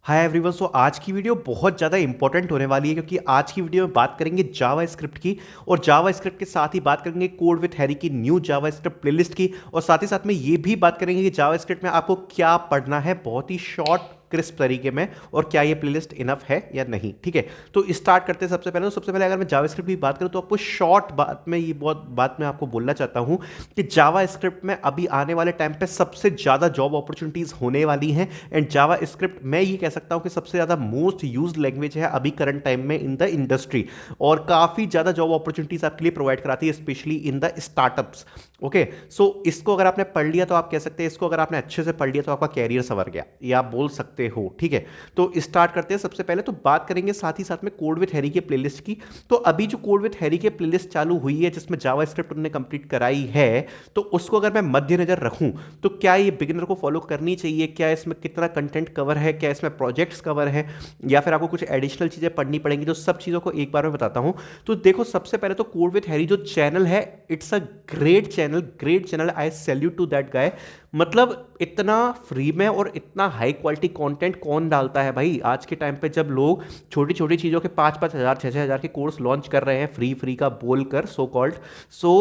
Hi everyone. सो आज की video बहुत ज़्यादा इंपॉर्टेंट होने वाली है क्योंकि आज की वीडियो में बात करेंगे जावा स्क्रिप्ट की और जावा स्क्रिप्ट के साथ ही बात करेंगे कोड विथ हैरी की न्यू जावा स्क्रिप्ट प्लेलिस्ट की और साथ ही साथ में ये भी बात करेंगे कि जावा स्क्रिप्ट में आपको क्या पढ़ना है बहुत ही शॉर्ट क्रिस्प तरीके में और क्या ये प्लेलिस्ट इनफ है या नहीं। ठीक है, तो स्टार्ट करते हैं। सबसे पहले अगर मैं जावास्क्रिप्ट की बात करूं तो आपको शॉर्ट बात में ये बहुत बात मैं आपको बोलना चाहता हूं कि जावास्क्रिप्ट में अभी आने वाले टाइम पे सबसे ज़्यादा जॉब अपॉर्चुनिटीज़ होने वाली हैं एंड जावास्क्रिप्ट मैं ये कह सकता हूं कि सबसे ज़्यादा मोस्ट यूज्ड लैंग्वेज है अभी करंट टाइम में इन द इंडस्ट्री और काफ़ी ज़्यादा जॉब अपॉर्चुनिटीज़ आपके लिए प्रोवाइड कराती है specially in the startups. Okay, so इसको अगर आपने पढ़ लिया तो आप कह सकते हैं, इसको अगर आपने अच्छे से पढ़ लिया तो आपका कैरियर संवर गया, ये आप बोल सकते हो। ठीक है, तो स्टार्ट करते हैं। सबसे पहले तो बात करेंगे साथ ही साथ में कोड विथ हैरी के प्लेलिस्ट की। तो अभी जो कोड विथ हैरी के प्लेलिस्ट चालू हुई है जिसमें जावास्क्रिप्ट उन्होंने कंप्लीट कराई है, तो उसको अगर मैं मद्देनजर रखूं तो क्या ये बिगिनर को फॉलो करनी चाहिए, क्या इसमें कितना कंटेंट कवर है, क्या इसमें प्रोजेक्ट्स कवर है या फिर आपको कुछ एडिशनल चीजें पढ़नी पड़ेंगी, तो सब चीजों को एक बार में बताता हूं। तो देखो, सबसे पहले तो कोड विथ हैरी जो चैनल है, it's a great channel. I salute to that guy. मतलब इतना फ्री में और इतना हाई क्वालिटी कंटेंट कौन डालता है भाई आज के टाइम पे, जब लोग छोटी छोटी चीज़ों के 5-5 हज़ार 6-6 हज़ार के कोर्स लॉन्च कर रहे हैं फ्री फ्री का बोलकर सो कॉल्ड। सो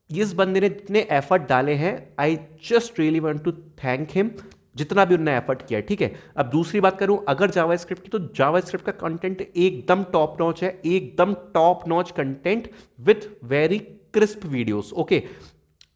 इस बंदे ने जितने एफर्ट डाले हैं, I just really want to thank him, जितना भी उन्होंने एफर्ट किया। ठीक है, अब दूसरी बात करूं अगर जावास्क्रिप्ट की, तो जावास्क्रिप्ट का कंटेंट एकदम टॉप नॉच है, एकदम top notch content with very crisp videos. Okay,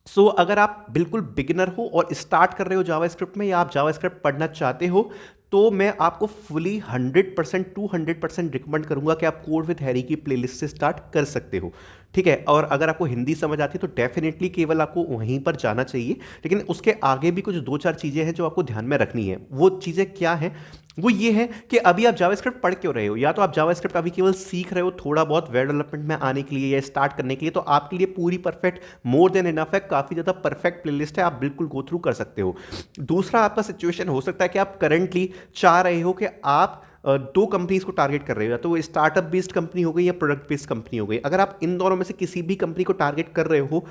so अगर आप बिल्कुल बिगिनर हो और स्टार्ट कर रहे हो जावास्क्रिप्ट में या आप जावास्क्रिप्ट पढ़ना चाहते हो, तो मैं आपको फुली 100% 200% रिकमेंड करूंगा कि आप कोड विथ हैरी की प्लेलिस्ट से स्टार्ट कर सकते हो। ठीक है, और अगर आपको हिंदी समझ आती है तो डेफिनेटली केवल आपको वहीं पर जाना चाहिए, लेकिन उसके आगे भी कुछ 2-4 चीज़ें हैं जो आपको ध्यान में रखनी है। वो चीज़ें क्या हैं? वो ये है कि अभी आप जावास्क्रिप्ट पढ़ क्यों रहे हो, या तो आप जावास्क्रिप्ट अभी केवल सीख रहे हो थोड़ा बहुत वेब डेवलपमेंट में आने के लिए या स्टार्ट करने के लिए, तो आपके लिए पूरी परफेक्ट मोर देन इनफ है, काफ़ी ज़्यादा परफेक्ट प्लेलिस्ट है, आप बिल्कुल गो थ्रू कर सकते हो। दूसरा आपका सिचुएशन हो सकता है कि आप करंटली चाह रहे हो कि आप दो कंपनीज को टारगेट कर रहे हो, या तो वो स्टार्टअप बेस्ड कंपनी हो गई या प्रोडक्ट बेस्ड कंपनी हो गई। अगर आप इन दोनों में से किसी भी कंपनी को टारगेट कर रहे हो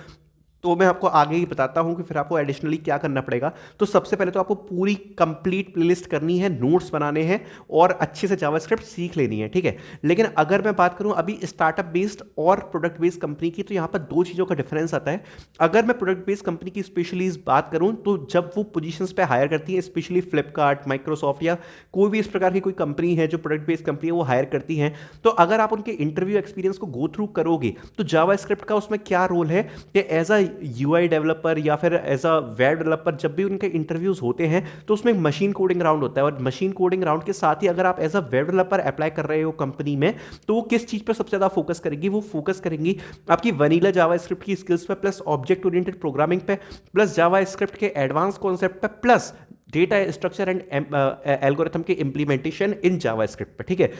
तो मैं आपको आगे ही बताता हूं कि फिर आपको एडिशनली क्या करना पड़ेगा। तो सबसे पहले तो आपको पूरी कंप्लीट प्लेलिस्ट करनी है, नोट्स बनाने हैं और अच्छे से जावास्क्रिप्ट सीख लेनी है। ठीक है, लेकिन अगर मैं बात करूं अभी स्टार्टअप बेस्ड और प्रोडक्ट बेस्ड कंपनी की, तो यहां पर दो चीज़ों का डिफरेंस आता है। अगर मैं प्रोडक्ट बेस्ड कंपनी की स्पेशली बात करूं, तो जब वो पोजीशंस पे हायर करती है, स्पेशली फ्लिपकार्ट, माइक्रोसॉफ्ट या कोई भी इस प्रकार की कोई कंपनी है जो प्रोडक्ट बेस्ड कंपनी है, वो हायर करती है, तो अगर आप उनके इंटरव्यू एक्सपीरियंस को गो थ्रू करोगे तो जावास्क्रिप्ट का उसमें क्या रोल है कि एज अ यूआई डेवलपर या फिर एज अ वेब डेवलपर जब भी उनके इंटरव्यूज होते हैं तो उसमें एक मशीन कोडिंग राउंड होता है, और मशीन कोडिंग राउंड के साथ ही अगर आप as a web developer apply कर रहे हो कंपनी में, तो वो किस चीज पर सबसे ज्यादा फोकस करेगी? वो फोकस करेंगी आपकी वनीला जावास्क्रिप्ट की स्किल्स पे, प्लस ऑब्जेक्ट ओरिएंटेड प्रोग्रामिंग पे, प्लस जावास्क्रिप्ट के एडवांस कॉन्सेप्ट पे, plus data structure and algorithm के इंप्लीमेंटेशन इन जावास्क्रिप्ट पे। ठीक है,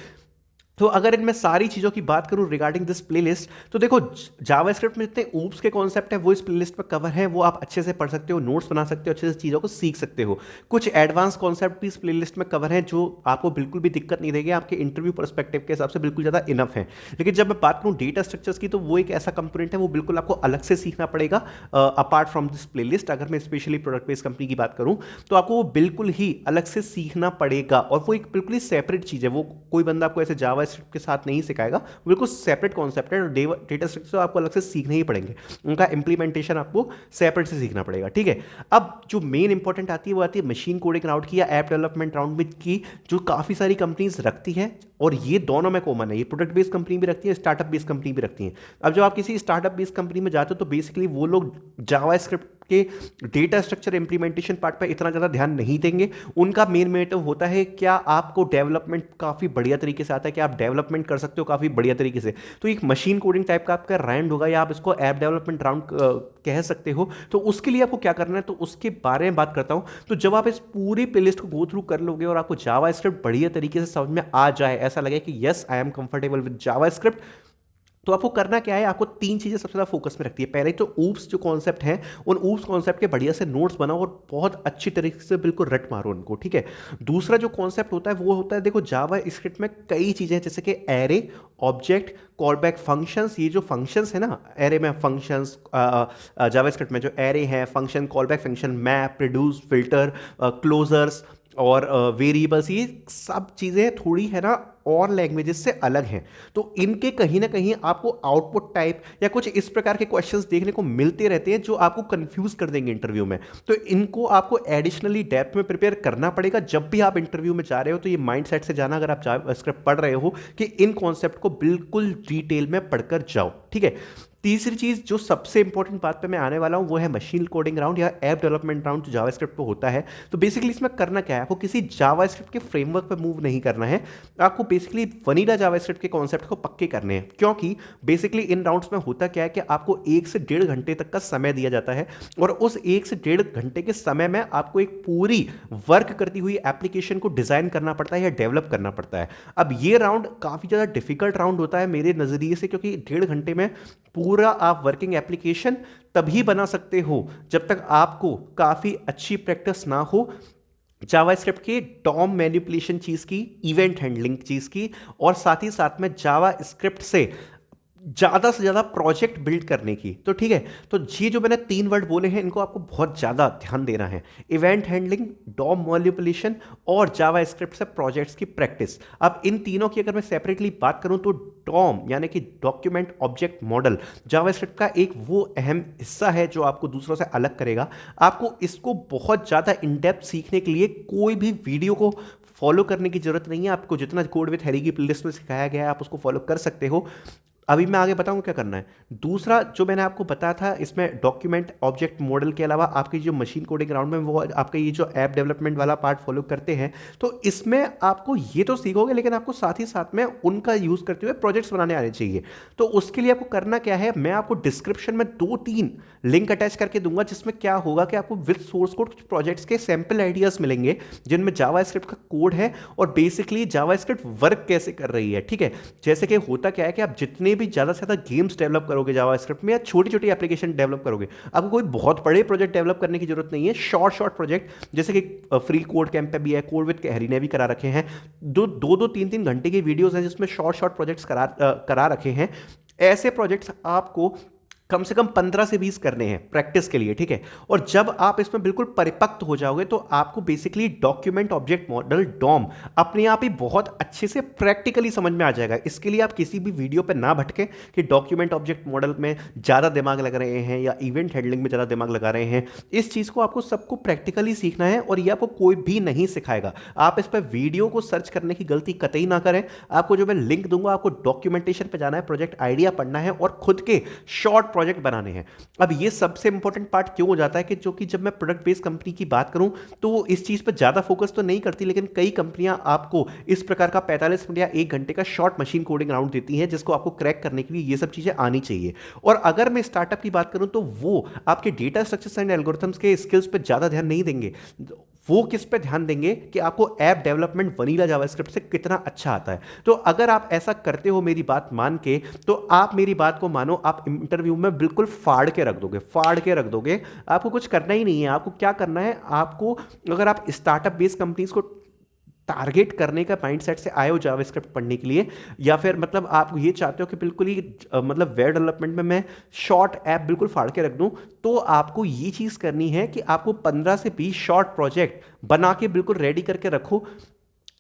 तो अगर इनमें सारी चीज़ों की बात करूं रिगार्डिंग दिस प्लेलिस्ट, तो देखो जावास्क्रिप्ट में जितने ऊप्स के कॉन्सेप्ट है वो इस प्लेलिस्ट पर कवर है, वो आप अच्छे से पढ़ सकते हो, नोट्स बना सकते हो, अच्छे से चीज़ों को सीख सकते हो। कुछ एडवांस कॉन्सेप्ट भी इस प्लेलिस्ट में कवर है जो आपको बिल्कुल भी दिक्कत नहीं देगी, आपके इंटरव्यू परस्पेक्टिव के हिसाब से बिल्कुल ज़्यादा इनफ है। लेकिन जब मैं बात करूँ डेटा स्ट्रक्चर्स की, तो वो एक ऐसा कंपोनेंट है वो बिल्कुल आपको अलग से सीखना पड़ेगा अपार्ट फ्रॉम दिस प्लेलिस्ट। अगर मैं स्पेशली प्रोडक्ट बेस्ड कंपनी की बात करूँ तो आपको वो बिल्कुल ही अलग से सीखना पड़ेगा, और वो एक बिल्कुल ही सेपरेट चीज़ है। वो कोई बंदा आपको ऐसे जावास्क्रिप्ट के साथ नहीं सिखाएगा, बिल्कुल सेपरेट कॉन्सेप्ट है। डेटा स्ट्रक्चर आपको अलग से सीखने ही पड़ेंगे, उनका इंप्लीमेंटेशन आपको सेपरेट से सीखना पड़ेगा। ठीक है, अब जो मेन इंपॉर्टेंट आती है वो आती है मशीन कोडिंग राउंड की या ऐप डेवलपमेंट राउंड में की, जो काफ़ी सारी कंपनीज रखती है, और ये दोनों में कॉमन है। ये प्रोडक्ट बेस्ड कंपनी भी रखती है, स्टार्टअप बेस्ड कंपनी भी रखती है। अब जब आप किसी स्टार्टअप बेस्ड कंपनी में जाते हो तो बेसिकली वो लोग जावास्क्रिप्ट के डेटा स्ट्रक्चर इंप्लीमेंटेशन पार्ट पर इतना ज़्यादा ध्यान नहीं देंगे। उनका मेन मोटिव होता है क्या आपको डेवलपमेंट काफ़ी बढ़िया तरीके से आता है, कि आप डेवलपमेंट कर सकते हो काफ़ी बढ़िया तरीके से। तो एक मशीन कोडिंग टाइप का आपका राउंड होगा, या आप इसको ऐप डेवलपमेंट राउंड कह सकते हो। तो उसके लिए आपको क्या करना है, तो उसके बारे में बात करता हूं। तो जब आप इस पूरी प्लेलिस्ट को गो थ्रू कर लोगे और आपको जावास्क्रिप्ट बढ़िया तरीके से समझ में आ जाए, ऐसा लगे कि yes I am comfortable with JavaScript, तो आपको करना क्या है? आपको तीन चीजें सबसे ज्यादा फोकस में रखती है। पहले तो ऊप्स जो कॉन्सेप्ट हैं, उन ऊप्स कॉन्सेप्ट के बढ़िया से नोट्स बनाओ और बहुत अच्छी तरीके से बिल्कुल रट मारो उनको। ठीक है, दूसरा जो कॉन्सेप्ट होता है वो होता है, देखो जावा स्क्रिप्ट में कई चीजें हैं, जैसे कि array, object, call back functions. ये जो फंक्शंस है ना, एरे में फंक्शंस, जावा स्क्रिप्ट में जो एरे है, function, call back function, map, reduce, filter, closures, और वेरिएबल्स, ये सब चीज़ें थोड़ी है ना और लैंग्वेजेस से अलग हैं। तो इनके कहीं ना कहीं आपको आउटपुट टाइप या कुछ इस प्रकार के क्वेश्चंस देखने को मिलते रहते हैं जो आपको कंफ्यूज कर देंगे इंटरव्यू में। तो इनको आपको एडिशनली डेप्थ में प्रिपेयर करना पड़ेगा जब भी आप इंटरव्यू में जा रहे हो। तो ये माइंडसेट से जाना, अगर आप जावास्क्रिप्ट पढ़ रहे हो, कि इन कॉन्सेप्ट को बिल्कुल डिटेल में पढ़कर जाओ, ठीक है। तीसरी चीज जो सबसे इंपॉर्टेंट बात पे मैं आने वाला हूं वो है मशीन कोडिंग राउंड या ऐप डेवलपमेंट राउंड जो जावास्क्रिप्ट पे होता है। तो बेसिकली इसमें करना क्या है, आपको किसी जावास्क्रिप्ट के फ्रेमवर्क पे मूव नहीं करना है, आपको बेसिकली वनीला जावास्क्रिप्ट के कॉन्सेप्ट को पक्के करने हैं। क्योंकि बेसिकली इन राउंड्स में होता क्या है कि आपको 1 से 1.5 घंटे तक का समय दिया जाता है और उस 1 से 1.5 घंटे के समय में आपको एक पूरी वर्क करती हुई एप्लीकेशन को डिजाइन करना पड़ता है या डेवलप करना पड़ता है। अब ये राउंड काफी ज्यादा डिफिकल्ट राउंड होता है मेरे नजरिए से, क्योंकि 1.5 घंटे में पूरा आप वर्किंग एप्लीकेशन तभी बना सकते हो जब तक आपको काफी अच्छी प्रैक्टिस ना हो जावास्क्रिप्ट के डॉम मैनिपुलेशन चीज की, इवेंट हैंडलिंग चीज की, और साथ ही साथ में जावास्क्रिप्ट से ज्यादा से ज्यादा प्रोजेक्ट बिल्ड करने की। तो ठीक है, तो ये जो मैंने 3 वर्ड बोले हैं इनको आपको बहुत ज्यादा ध्यान देना है। इवेंट हैंडलिंग, डॉम मैनिपुलेशन और जावास्क्रिप्ट से प्रोजेक्ट्स की प्रैक्टिस। अब इन तीनों की अगर मैं सेपरेटली बात करूं तो डॉम यानी कि डॉक्यूमेंट ऑब्जेक्ट मॉडल जावास्क्रिप्ट का एक वो अहम हिस्सा है जो आपको दूसरों से अलग करेगा। आपको इसको बहुत ज्यादा इन डेप्थ सीखने के लिए कोई भी वीडियो को फॉलो करने की जरूरत नहीं है। आपको जितना कोड विथ हैरी की प्लेलिस्ट में सिखाया गया है आप उसको फॉलो कर सकते हो। अभी मैं आगे बताऊं क्या करना है। दूसरा जो मैंने आपको बताया था, इसमें डॉक्यूमेंट ऑब्जेक्ट मॉडल के अलावा आपकी जो मशीन कोडिंग राउंड में वो आपका ये जो ऐप डेवलपमेंट वाला पार्ट फॉलो करते हैं, तो इसमें आपको ये तो सीखोगे लेकिन आपको साथ ही साथ में उनका यूज करते हुए प्रोजेक्ट्स बनाने आने चाहिए। तो उसके लिए आपको करना क्या है, मैं आपको डिस्क्रिप्शन में 2-3 लिंक अटैच करके दूंगा जिसमें क्या होगा कि आपको विद सोर्स कोड कुछ प्रोजेक्ट्स के सैंपल आइडियाज मिलेंगे जिनमें जावास्क्रिप्ट का कोड है और बेसिकली जावास्क्रिप्ट वर्क कैसे कर रही है। ठीक है, जैसे कि होता क्या है कि आप जितने भी ज्यादा से ज्यादा गेम्स डेवलप करोगे जावास्क्रिप्ट में या छोटी छोटी एप्लीकेशन डेवलप करोगे, आपको कोई बहुत बड़े प्रोजेक्ट डेवलप करने की जरूरत नहीं है। शॉर्ट शॉर्ट प्रोजेक्ट जैसे कि फ्री कोड कैंप पे भी है, कोड विद हैरी ने भी करा रखे हैं, 2-3 घंटे की वीडियोस हैं जिसमें शॉर्ट शॉर्ट प्रोजेक्ट्स करा रखे हैं। ऐसे प्रोजेक्ट्स आपको कम से कम 15 से 20 करने हैं प्रैक्टिस के लिए, ठीक है। और जब आप इसमें बिल्कुल परिपक्व हो जाओगे तो आपको basically document object model DOM अपने आप ही बहुत अच्छे से प्रैक्टिकली समझ में आ जाएगा। इसके लिए आप किसी भी वीडियो पे ना भटके कि डॉक्यूमेंट ऑब्जेक्ट मॉडल में ज़्यादा दिमाग लगा रहे हैं या इवेंट हैंडलिंग में ज़्यादा दिमाग लगा रहे हैं। इस चीज़ को आपको सबको प्रैक्टिकली सीखना है और ये आपको कोई भी नहीं सिखाएगा। आप इस पर वीडियो को सर्च करने की गलती कतई ना करें। आपको जो मैं लिंक दूंगा, आपको डॉक्यूमेंटेशन पे जाना है, प्रोजेक्ट आइडिया पढ़ना है और खुद के शॉर्ट प्रोजेक्ट बनाने हैं। अब ये सबसे इंपॉर्टेंट पार्ट क्यों हो जाता है कि जो कि जब मैं प्रोडक्ट बेस्ड कंपनी की बात करूं तो इस चीज पर ज्यादा फोकस तो नहीं करती, लेकिन कई कंपनियां आपको इस प्रकार का 45 मिनट या 1 घंटे का शॉर्ट मशीन कोडिंग राउंड देती हैं जिसको आपको क्रैक करने के लिए ये सब चीजें आनी चाहिए। और अगर मैं स्टार्टअप की बात करूं तो वो आपके डेटा स्ट्रक्चर्स एंड एल्गोरिथम्स के स्किल्स पर ज्यादा ध्यान नहीं देंगे। वो किस पे ध्यान देंगे कि आपको ऐप डेवलपमेंट वनीला जावास्क्रिप्ट से कितना अच्छा आता है। तो अगर आप ऐसा करते हो मेरी बात मान के, तो आप मेरी बात को मानो, आप इंटरव्यू में बिल्कुल फाड़ के रख दोगे, फाड़ के रख दोगे। आपको कुछ करना ही नहीं है। आपको क्या करना है, आपको अगर आप स्टार्टअप बेस्ड कंपनीज को टारगेट करने का माइंडसेट से आए हो जावास्क्रिप्ट पढ़ने के लिए, या फिर मतलब आप ये चाहते हो कि बिल्कुल ही मतलब वेब डेवलपमेंट में मैं शॉर्ट ऐप बिल्कुल फाड़ के रख दूं, तो आपको ये चीज़ करनी है कि आपको 15 से 20 शॉर्ट प्रोजेक्ट बना के बिल्कुल रेडी करके रखो।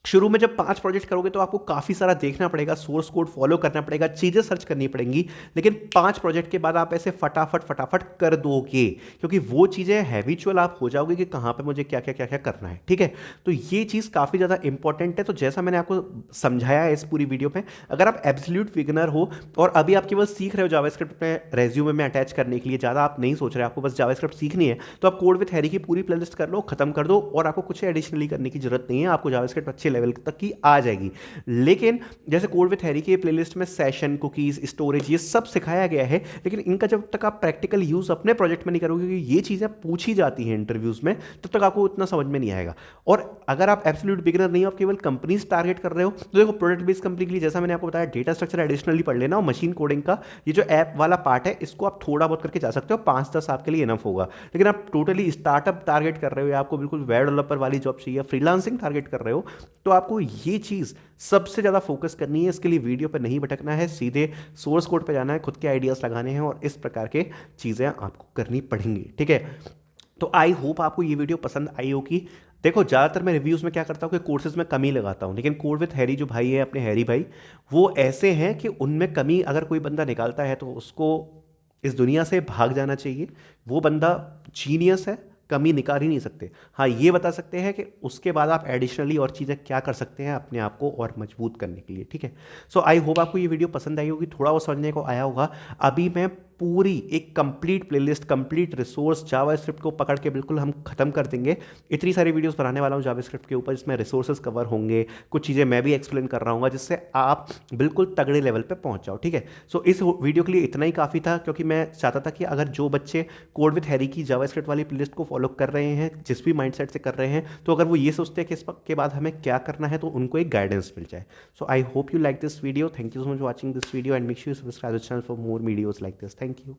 शुरू में जब 5 प्रोजेक्ट करोगे तो आपको काफ़ी सारा देखना पड़ेगा, सोर्स कोड फॉलो करना पड़ेगा, चीज़ें सर्च करनी पड़ेंगी, लेकिन 5 प्रोजेक्ट के बाद आप ऐसे फटाफट फटाफट कर दोगे क्योंकि वो चीज़ें हैबिचुअल आप हो जाओगे कि कहाँ पे मुझे क्या क्या क्या क्या करना है। ठीक है, तो ये चीज़ काफ़ी ज़्यादा इंपॉर्टेंट है। तो जैसा मैंने आपको समझाया है इस पूरी वीडियो में, अगर आप एब्सोल्यूट बिगिनर हो और अभी आप केवल सीख रहे हो जावास्क्रिप्ट में रेज्यूमे में अटैच करने के लिए, ज़्यादा आप नहीं सोच रहे, आपको बस जावास्क्रिप्ट सीखनी है, तो आप कोड विथ हैरी की पूरी प्लेलिस्ट कर लो, खत्म कर दो और आपको कुछ एडिशनली करने की जरूरत नहीं है। आपको जावास्क्रिप्ट अच्छे लेवल तक की आ जाएगी। लेकिन जैसे कोड विथ हैरी के प्लेलिस्ट में सेशन, कुकीज, स्टोरेज ये सब सिखाया गया है, लेकिन इनका जब तक आप प्रैक्टिकल यूज अपने प्रोजेक्ट में नहीं करोगे, क्योंकि ये चीजें पूछी जाती हैं इंटरव्यूज में, तब तक आपको उतना समझ में नहीं आएगा। और अगर आप एब्सोल्यूट बिगिनर नहीं हो, आप केवल कंपनीज टारगेट कर रहे हो, तो देखो प्रोडक्ट बेस्ड कंपनी के लिए जैसा मैंने आपको बताया डेटा स्ट्रक्चर एडिशनली पढ़ लेना, और मशीन कोडिंग का ये जो ऐप वाला पार्ट है इसको आप थोड़ा बहुत करके जा सकते हो, 5-10 आपके लिए इनफ होगा। लेकिन आप टोटली स्टार्टअप टारगेट कर रहे हो या आपको बिल्कुल वेब डेवलपर वाली जॉब चाहिए, फ्रीलांसिंग टारगेट कर रहे हो, तो आपको ये चीज सबसे ज्यादा फोकस करनी है। इसके लिए वीडियो पर नहीं भटकना है, सीधे सोर्स कोड पे जाना है, खुद के आइडियाज लगाने हैं और इस प्रकार के चीजें आपको करनी पड़ेंगी। ठीक है, तो आई होप आपको ये वीडियो पसंद आई होगी। देखो ज़्यादातर मैं रिव्यूज़ में क्या करता हूँ कि कोर्सेज में कमी लगाता हूँ, लेकिन कोड विथ हैरी जो भाई है अपने हैरी भाई, वो ऐसे हैं कि उनमें कमी अगर कोई बंदा निकालता है तो उसको इस दुनिया से भाग जाना चाहिए। वो बंदा जीनियस है, कमी निकाल ही नहीं सकते। हाँ, ये बता सकते हैं कि उसके बाद आप एडिशनली और चीज़ें क्या कर सकते हैं अपने आप को और मजबूत करने के लिए, ठीक है। सो आई होप आपको ये वीडियो पसंद आई होगी, थोड़ा वो समझने को आया होगा। अभी मैं पूरी एक complete playlist, complete resource JavaScript को पकड़ के बिल्कुल हम खत्म कर देंगे। इतनी सारी वीडियोस बनाने वाला हूँ जावास्क्रिप्ट के ऊपर जिसमें रिसोर्सेज कवर होंगे, कुछ चीज़ें मैं भी एक्सप्लेन कर रहा हूँ जिससे आप बिल्कुल तगड़े लेवल पे पहुंच जाओ, ठीक है। सो इस वीडियो के लिए इतना ही काफ़ी था, क्योंकि मैं चाहता था कि अगर जो बच्चे कोड विथ हैरी की जावास्क्रिप्ट वाली प्लेलिस्ट को फॉलो कर रहे हैं, जिस भी माइंडसेट से कर रहे हैं, तो अगर वो ये सोचते हैं कि इसके बाद हमें क्या करना है, तो उनको एक गाइडेंस मिल जाए। So I hope you like this video. Thank you so much watching this video and make sure you subscribe the channel for more videos like this. Thank you.